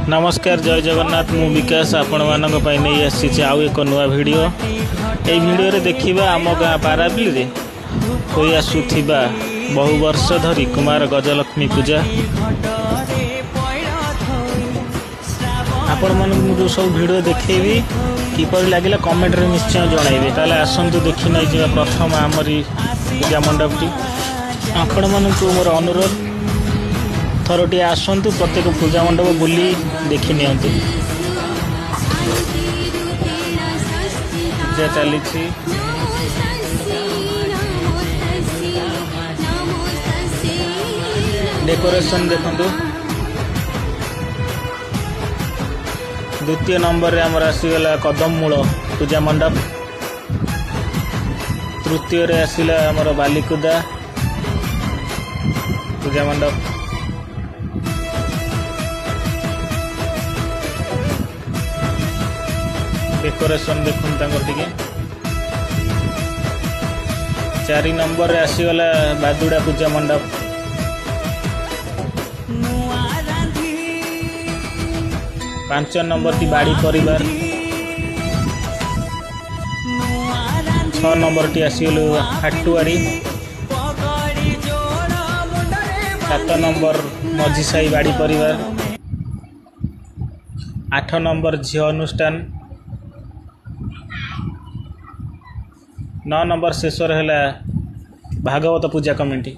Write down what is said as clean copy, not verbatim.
नमस्कार जय जगन्नाथ मु विकास आपण मानक नहीं आसी आउ एक नुआ वीडियो ये वीडियो रे देखिबा आम गाँ पाराबिल रे होई आसुथिबा बहु वर्ष धरी कुमार गजलक्ष्मी पूजा आपण मानक जो सब वीडियो देखेबी किपर लगे कमेंट रे निश्चय जनइबे ताले आसंतु देखि नै जिबा प्रथम आमरी पूजा मंडप टी आपण मानक मोर अनुरोध थरटी आसतु प्रत्येक पूजा मंडप बुली देखि नियंतु पूजा चली डेकोरेशन देखंतु द्वितीय नंबर रे हमर आसीगला कदम मूल पूजा मंडप तृतीय रे आसीला हमर बालिकुदा पूजा मंडप डेकोरेशन देखुन टे 4 नंबर रे आसीगला बादुड़ा पूजा मंडप 5 नंबर टी बाड़ी परिवार 6 नंबर टी आसीगलु हाटुआड़ी 7 नंबर मझीसाई बाड़ी परिवार 8 नंबर झियो अनुष्ठान 9 नंबर शेषर है भागवत पूजा कमिटी।